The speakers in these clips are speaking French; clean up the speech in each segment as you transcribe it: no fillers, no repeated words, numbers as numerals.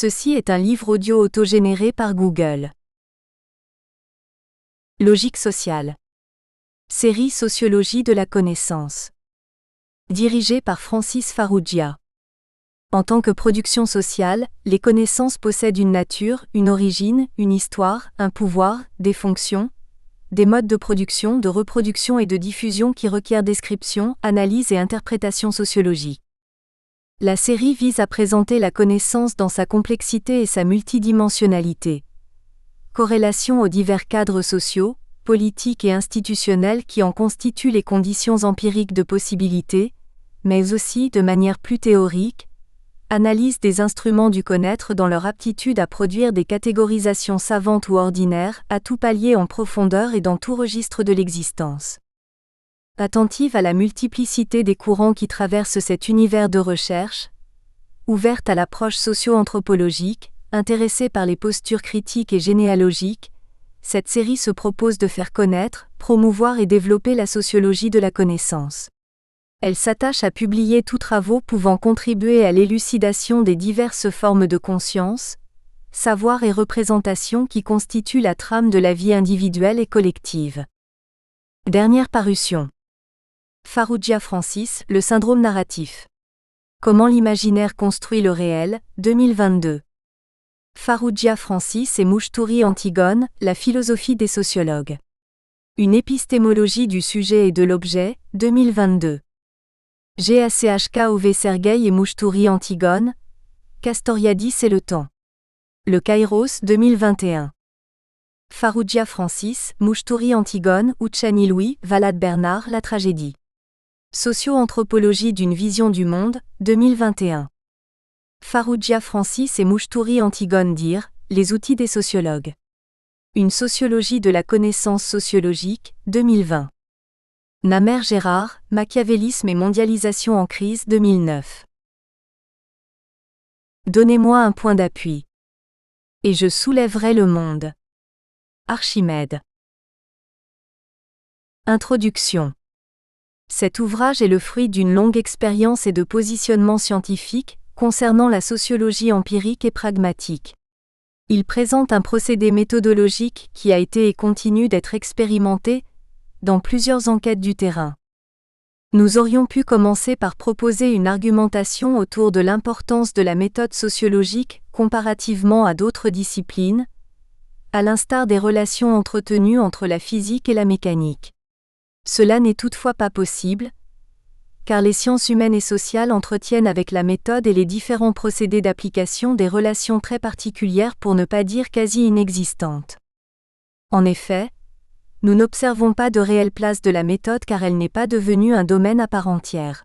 Ceci est un livre audio autogénéré par Google. Logique sociale. Série Sociologie de la connaissance. Dirigée par Francis Farrugia. En tant que production sociale, les connaissances possèdent une nature, une origine, une histoire, un pouvoir, des fonctions, des modes de production, de reproduction et de diffusion qui requièrent description, analyse et interprétation sociologique. La série vise à présenter la connaissance dans sa complexité et sa multidimensionnalité. Corrélation aux divers cadres sociaux, politiques et institutionnels qui en constituent les conditions empiriques de possibilité, mais aussi, de manière plus théorique, analyse des instruments du connaître dans leur aptitude à produire des catégorisations savantes ou ordinaires, à tout palier en profondeur et dans tout registre de l'existence. Attentive à la multiplicité des courants qui traversent cet univers de recherche, ouverte à l'approche socio-anthropologique, intéressée par les postures critiques et généalogiques, cette série se propose de faire connaître, promouvoir et développer la sociologie de la connaissance. Elle s'attache à publier tous travaux pouvant contribuer à l'élucidation des diverses formes de conscience, savoir et représentation qui constituent la trame de la vie individuelle et collective. Dernière parution. Farrugia Francis, le syndrome narratif. Comment l'imaginaire construit le réel, 2022. Farrugia Francis et Mouchtouri Antigone, la philosophie des sociologues. Une épistémologie du sujet et de l'objet, 2022. GACHKOV Sergueï et Mouchtouri Antigone, Castoriadis et le temps. Le Kairos, 2021. Farrugia Francis, Mouchtouri Antigone, Ouchani Louis, Valade Bernard, la tragédie. Socio-anthropologie d'une vision du monde, 2021. Farrugia Francis et Mouchtouri Antigone dire, les outils des sociologues. Une sociologie de la connaissance sociologique, 2020. Namer Gérard, Machiavélisme et mondialisation en crise, 2009. Donnez-moi un point d'appui. Et je soulèverai le monde. Archimède. Introduction. Cet ouvrage est le fruit d'une longue expérience et de positionnement scientifique concernant la sociologie empirique et pragmatique. Il présente un procédé méthodologique qui a été et continue d'être expérimenté dans plusieurs enquêtes du terrain. Nous aurions pu commencer par proposer une argumentation autour de l'importance de la méthode sociologique comparativement à d'autres disciplines, à l'instar des relations entretenues entre la physique et la mécanique. Cela n'est toutefois pas possible, car les sciences humaines et sociales entretiennent avec la méthode et les différents procédés d'application des relations très particulières pour ne pas dire quasi inexistantes. En effet, nous n'observons pas de réelle place de la méthode car elle n'est pas devenue un domaine à part entière.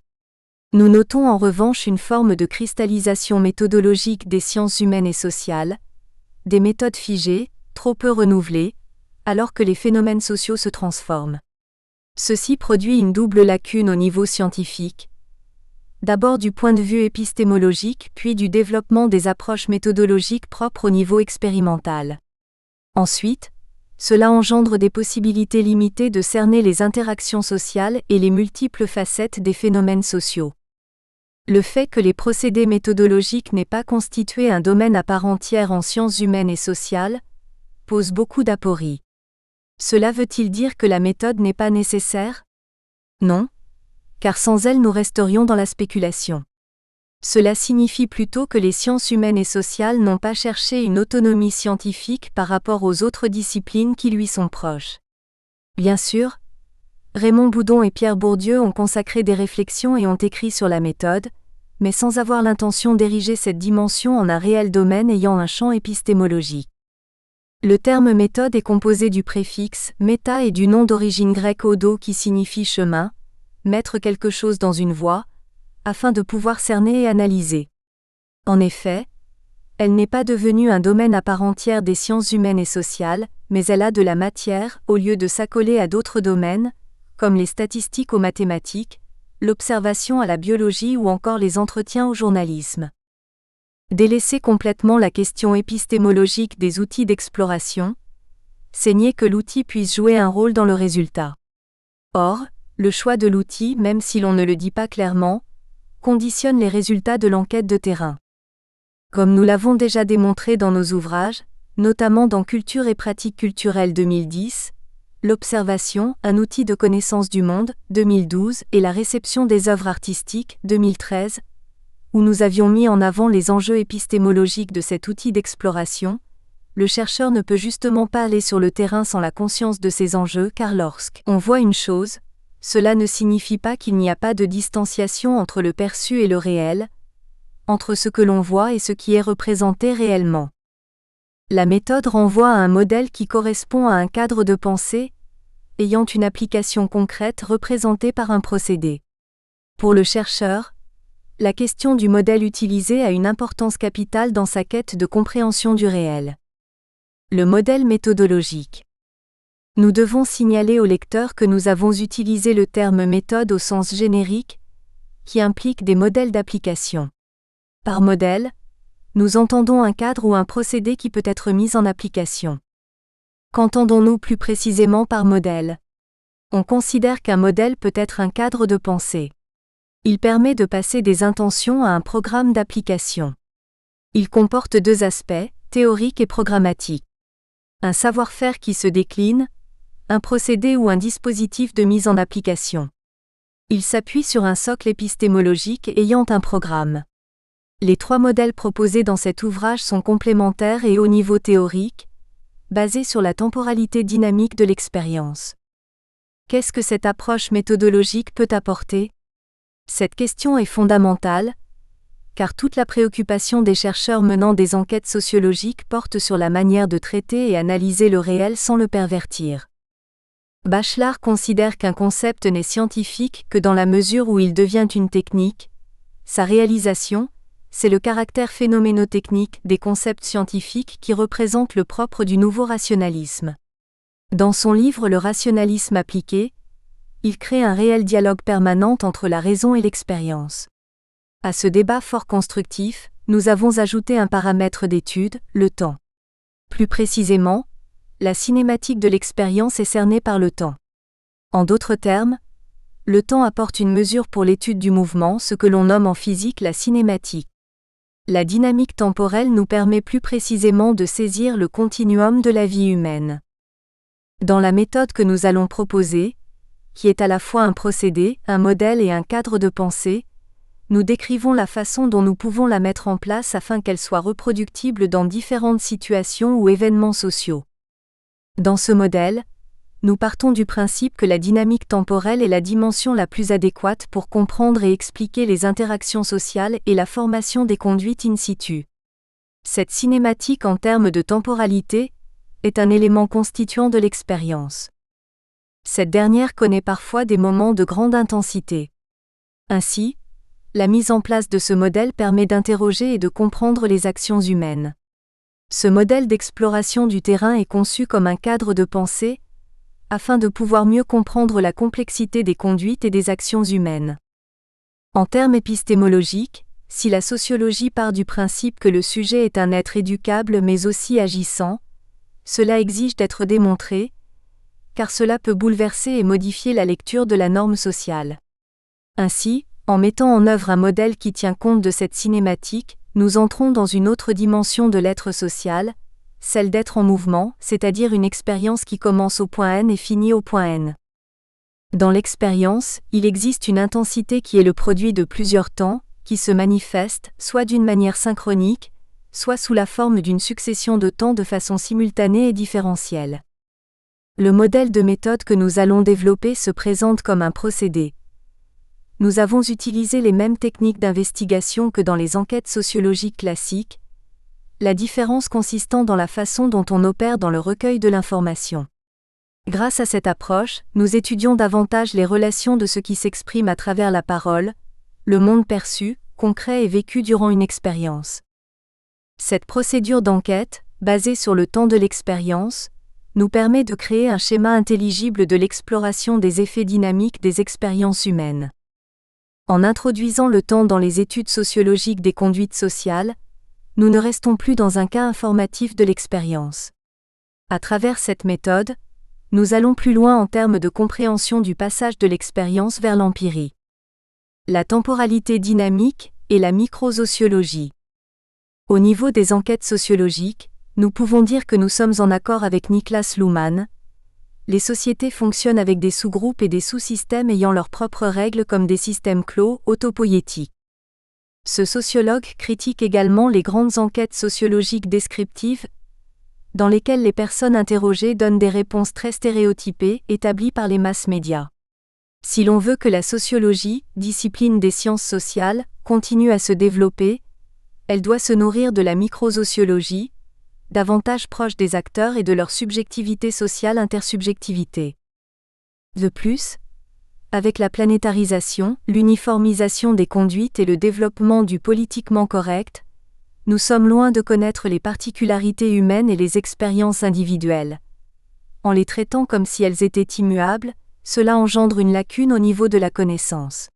Nous notons en revanche une forme de cristallisation méthodologique des sciences humaines et sociales, des méthodes figées, trop peu renouvelées, alors que les phénomènes sociaux se transforment. Ceci produit une double lacune au niveau scientifique, d'abord du point de vue épistémologique puis du développement des approches méthodologiques propres au niveau expérimental. Ensuite, cela engendre des possibilités limitées de cerner les interactions sociales et les multiples facettes des phénomènes sociaux. Le fait que les procédés méthodologiques n'aient pas constitué un domaine à part entière en sciences humaines et sociales pose beaucoup d'apories. Cela veut-il dire que la méthode n'est pas nécessaire ? Non, car sans elle nous resterions dans la spéculation. Cela signifie plutôt que les sciences humaines et sociales n'ont pas cherché une autonomie scientifique par rapport aux autres disciplines qui lui sont proches. Bien sûr, Raymond Boudon et Pierre Bourdieu ont consacré des réflexions et ont écrit sur la méthode, mais sans avoir l'intention d'ériger cette dimension en un réel domaine ayant un champ épistémologique. Le terme méthode est composé du préfixe méta et du nom d'origine grecque odo qui signifie chemin, mettre quelque chose dans une voie, afin de pouvoir cerner et analyser. En effet, elle n'est pas devenue un domaine à part entière des sciences humaines et sociales, mais elle a de la matière au lieu de s'accoler à d'autres domaines, comme les statistiques aux mathématiques, l'observation à la biologie ou encore les entretiens au journalisme. Délaisser complètement la question épistémologique des outils d'exploration, c'est nier que l'outil puisse jouer un rôle dans le résultat. Or, le choix de l'outil, même si l'on ne le dit pas clairement, conditionne les résultats de l'enquête de terrain. Comme nous l'avons déjà démontré dans nos ouvrages, notamment dans Culture et pratiques culturelles 2010, l'observation, un outil de connaissance du monde, 2012, et la réception des œuvres artistiques, 2013, où nous avions mis en avant les enjeux épistémologiques de cet outil d'exploration, le chercheur ne peut justement pas aller sur le terrain sans la conscience de ces enjeux car lorsqu'on voit une chose, cela ne signifie pas qu'il n'y a pas de distanciation entre le perçu et le réel, entre ce que l'on voit et ce qui est représenté réellement. La méthode renvoie à un modèle qui correspond à un cadre de pensée, ayant une application concrète représentée par un procédé. Pour le chercheur, la question du modèle utilisé a une importance capitale dans sa quête de compréhension du réel. Le modèle méthodologique. Nous devons signaler au lecteur que nous avons utilisé le terme méthode au sens générique, qui implique des modèles d'application. Par modèle, nous entendons un cadre ou un procédé qui peut être mis en application. Qu'entendons-nous plus précisément par modèle ? On considère qu'un modèle peut être un cadre de pensée. Il permet de passer des intentions à un programme d'application. Il comporte deux aspects, théorique et programmatique. Un savoir-faire qui se décline, un procédé ou un dispositif de mise en application. Il s'appuie sur un socle épistémologique ayant un programme. Les trois modèles proposés dans cet ouvrage sont complémentaires et au niveau théorique, basés sur la temporalité dynamique de l'expérience. Qu'est-ce que cette approche méthodologique peut apporter ? Cette question est fondamentale, car toute la préoccupation des chercheurs menant des enquêtes sociologiques porte sur la manière de traiter et analyser le réel sans le pervertir. Bachelard considère qu'un concept n'est scientifique que dans la mesure où il devient une technique. Sa réalisation, c'est le caractère phénoménotechnique des concepts scientifiques qui représente le propre du nouveau rationalisme. Dans son livre Le rationalisme appliqué, il crée un réel dialogue permanent entre la raison et l'expérience. À ce débat fort constructif, nous avons ajouté un paramètre d'étude, le temps. Plus précisément, la cinématique de l'expérience est cernée par le temps. En d'autres termes, le temps apporte une mesure pour l'étude du mouvement, ce que l'on nomme en physique la cinématique. La dynamique temporelle nous permet plus précisément de saisir le continuum de la vie humaine. Dans la méthode que nous allons proposer, qui est à la fois un procédé, un modèle et un cadre de pensée, nous décrivons la façon dont nous pouvons la mettre en place afin qu'elle soit reproductible dans différentes situations ou événements sociaux. Dans ce modèle, nous partons du principe que la dynamique temporelle est la dimension la plus adéquate pour comprendre et expliquer les interactions sociales et la formation des conduites in situ. Cette cinématique en termes de temporalité est un élément constituant de l'expérience. Cette dernière connaît parfois des moments de grande intensité. Ainsi, la mise en place de ce modèle permet d'interroger et de comprendre les actions humaines. Ce modèle d'exploration du terrain est conçu comme un cadre de pensée, afin de pouvoir mieux comprendre la complexité des conduites et des actions humaines. En termes épistémologiques, si la sociologie part du principe que le sujet est un être éducable mais aussi agissant, cela exige d'être démontré, car cela peut bouleverser et modifier la lecture de la norme sociale. Ainsi, en mettant en œuvre un modèle qui tient compte de cette cinématique, nous entrons dans une autre dimension de l'être social, celle d'être en mouvement, c'est-à-dire une expérience qui commence au point N et finit au point N. Dans l'expérience, il existe une intensité qui est le produit de plusieurs temps, qui se manifeste, soit d'une manière synchronique, soit sous la forme d'une succession de temps de façon simultanée et différentielle. Le modèle de méthode que nous allons développer se présente comme un procédé. Nous avons utilisé les mêmes techniques d'investigation que dans les enquêtes sociologiques classiques, la différence consistant dans la façon dont on opère dans le recueil de l'information. Grâce à cette approche, nous étudions davantage les relations de ce qui s'exprime à travers la parole, le monde perçu, concret et vécu durant une expérience. Cette procédure d'enquête, basée sur le temps de l'expérience, nous permet de créer un schéma intelligible de l'exploration des effets dynamiques des expériences humaines. En introduisant le temps dans les études sociologiques des conduites sociales, nous ne restons plus dans un cas informatif de l'expérience. À travers cette méthode, nous allons plus loin en termes de compréhension du passage de l'expérience vers l'empirie. La temporalité dynamique et la microsociologie. Au niveau des enquêtes sociologiques, nous pouvons dire que nous sommes en accord avec Niklas Luhmann. Les sociétés fonctionnent avec des sous-groupes et des sous-systèmes ayant leurs propres règles comme des systèmes clos, autopoïétiques. Ce sociologue critique également les grandes enquêtes sociologiques descriptives, dans lesquelles les personnes interrogées donnent des réponses très stéréotypées, établies par les masses médias. Si l'on veut que la sociologie, discipline des sciences sociales, continue à se développer, elle doit se nourrir de la microsociologie, davantage proche des acteurs et de leur subjectivité sociale intersubjectivité. De plus, avec la planétarisation, l'uniformisation des conduites et le développement du politiquement correct, nous sommes loin de connaître les particularités humaines et les expériences individuelles. En les traitant comme si elles étaient immuables, cela engendre une lacune au niveau de la connaissance.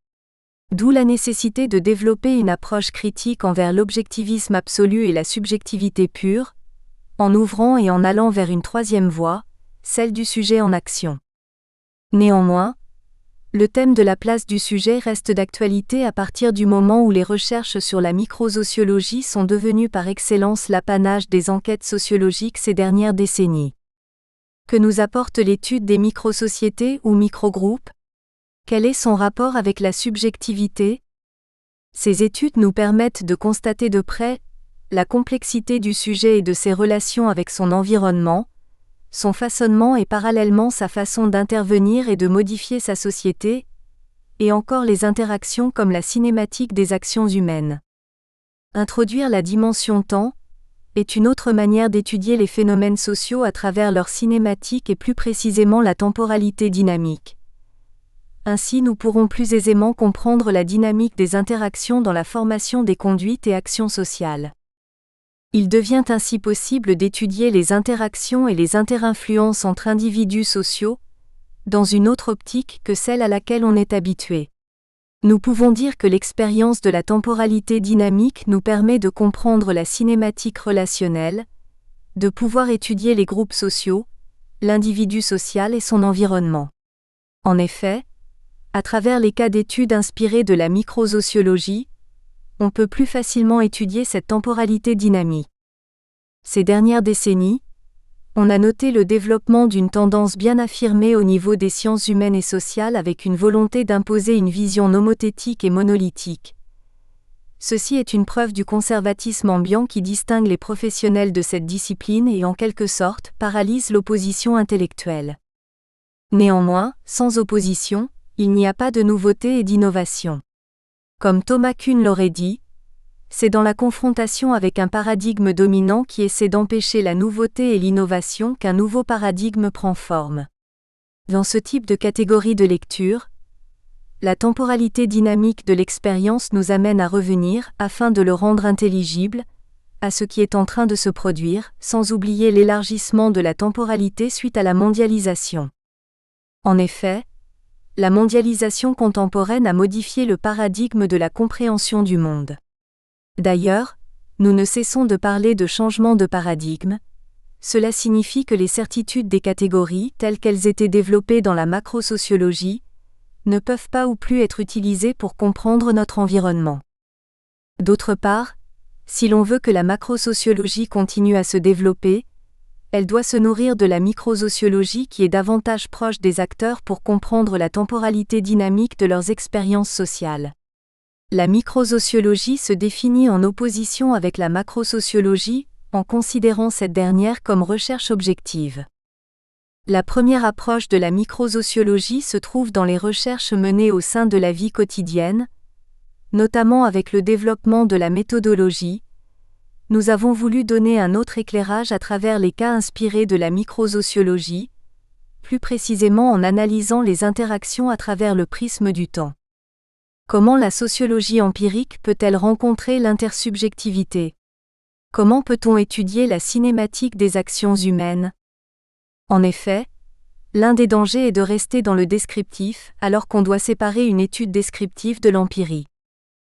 D'où la nécessité de développer une approche critique envers l'objectivisme absolu et la subjectivité pure, en ouvrant et en allant vers une troisième voie, celle du sujet en action. Néanmoins, le thème de la place du sujet reste d'actualité à partir du moment où les recherches sur la microsociologie sont devenues par excellence l'apanage des enquêtes sociologiques ces dernières décennies. Que nous apporte l'étude des microsociétés ou microgroupes ? Quel est son rapport avec la subjectivité ? Ces études nous permettent de constater de près la complexité du sujet et de ses relations avec son environnement, son façonnement et parallèlement sa façon d'intervenir et de modifier sa société, et encore les interactions comme la cinématique des actions humaines. Introduire la dimension temps est une autre manière d'étudier les phénomènes sociaux à travers leur cinématique et plus précisément la temporalité dynamique. Ainsi nous pourrons plus aisément comprendre la dynamique des interactions dans la formation des conduites et actions sociales. Il devient ainsi possible d'étudier les interactions et les interinfluences entre individus sociaux, dans une autre optique que celle à laquelle on est habitué. Nous pouvons dire que l'expérience de la temporalité dynamique nous permet de comprendre la cinématique relationnelle, de pouvoir étudier les groupes sociaux, l'individu social et son environnement. En effet, à travers les cas d'études inspirés de la microsociologie, on peut plus facilement étudier cette temporalité dynamique. Ces dernières décennies, on a noté le développement d'une tendance bien affirmée au niveau des sciences humaines et sociales avec une volonté d'imposer une vision nomothétique et monolithique. Ceci est une preuve du conservatisme ambiant qui distingue les professionnels de cette discipline et en quelque sorte paralyse l'opposition intellectuelle. Néanmoins, sans opposition, il n'y a pas de nouveauté et d'innovation. Comme Thomas Kuhn l'aurait dit, c'est dans la confrontation avec un paradigme dominant qui essaie d'empêcher la nouveauté et l'innovation qu'un nouveau paradigme prend forme. Dans ce type de catégorie de lecture, la temporalité dynamique de l'expérience nous amène à revenir, afin de le rendre intelligible, à ce qui est en train de se produire, sans oublier l'élargissement de la temporalité suite à la mondialisation. En effet, la mondialisation contemporaine a modifié le paradigme de la compréhension du monde. D'ailleurs, nous ne cessons de parler de changement de paradigme. Cela signifie que les certitudes des catégories, telles qu'elles étaient développées dans la macrosociologie, ne peuvent pas ou plus être utilisées pour comprendre notre environnement. D'autre part, si l'on veut que la macrosociologie continue à se développer, elle doit se nourrir de la microsociologie qui est davantage proche des acteurs pour comprendre la temporalité dynamique de leurs expériences sociales. La microsociologie se définit en opposition avec la macrosociologie, en considérant cette dernière comme recherche objective. La première approche de la microsociologie se trouve dans les recherches menées au sein de la vie quotidienne, notamment avec le développement de la méthodologie. Nous avons voulu donner un autre éclairage à travers les cas inspirés de la microsociologie, plus précisément en analysant les interactions à travers le prisme du temps. Comment la sociologie empirique peut-elle rencontrer l'intersubjectivité ? Comment peut-on étudier la cinématique des actions humaines ? En effet, l'un des dangers est de rester dans le descriptif, alors qu'on doit séparer une étude descriptive de l'empirie.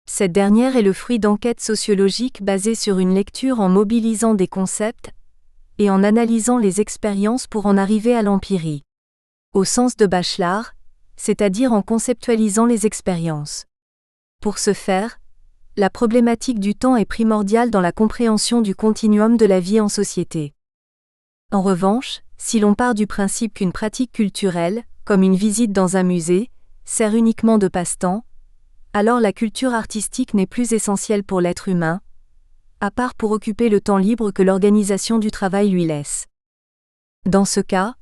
Cette dernière est le fruit d'enquêtes sociologiques basées sur une lecture en mobilisant des concepts et en analysant les expériences pour en arriver à l'empirie. Au sens de Bachelard, c'est-à-dire en conceptualisant les expériences. Pour ce faire, la problématique du temps est primordiale dans la compréhension du continuum de la vie en société. En revanche, si l'on part du principe qu'une pratique culturelle, comme une visite dans un musée, sert uniquement de passe-temps, alors la culture artistique n'est plus essentielle pour l'être humain, à part pour occuper le temps libre que l'organisation du travail lui laisse. Dans ce cas,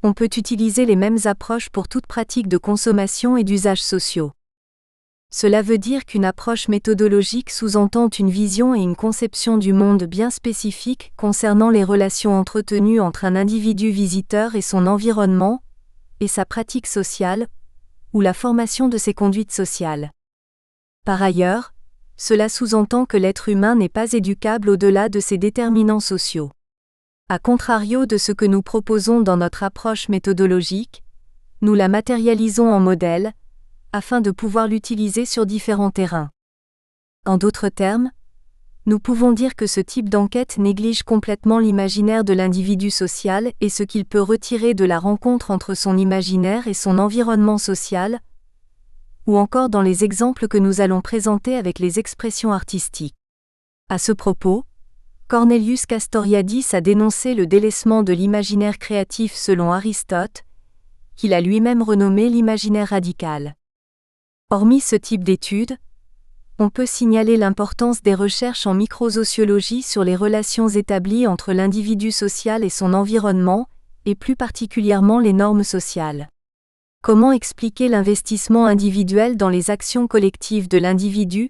on peut utiliser les mêmes approches pour toute pratique de consommation et d'usages sociaux. Cela veut dire qu'une approche méthodologique sous-entend une vision et une conception du monde bien spécifiques concernant les relations entretenues entre un individu visiteur et son environnement, et sa pratique sociale, ou la formation de ses conduites sociales. Par ailleurs, cela sous-entend que l'être humain n'est pas éducable au-delà de ses déterminants sociaux. À contrario de ce que nous proposons dans notre approche méthodologique, nous la matérialisons en modèle, afin de pouvoir l'utiliser sur différents terrains. En d'autres termes, nous pouvons dire que ce type d'enquête néglige complètement l'imaginaire de l'individu social et ce qu'il peut retirer de la rencontre entre son imaginaire et son environnement social, ou encore dans les exemples que nous allons présenter avec les expressions artistiques. À ce propos, Cornelius Castoriadis a dénoncé le délaissement de l'imaginaire créatif selon Aristote, qu'il a lui-même renommé l'imaginaire radical. Hormis ce type d'études, on peut signaler l'importance des recherches en microsociologie sur les relations établies entre l'individu social et son environnement, et plus particulièrement les normes sociales. Comment expliquer l'investissement individuel dans les actions collectives de l'individu,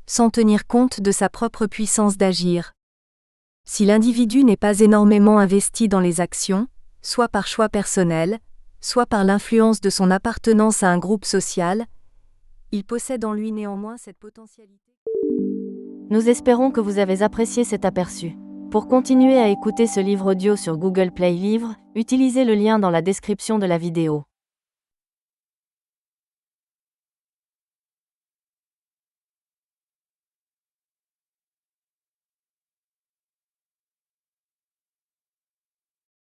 sans tenir compte de sa propre puissance d'agir? Si l'individu n'est pas énormément investi dans les actions, soit par choix personnel, soit par l'influence de son appartenance à un groupe social, il possède en lui néanmoins cette potentialité. Nous espérons que vous avez apprécié cet aperçu. Pour continuer à écouter ce livre audio sur Google Play Livres, utilisez le lien dans la description de la vidéo.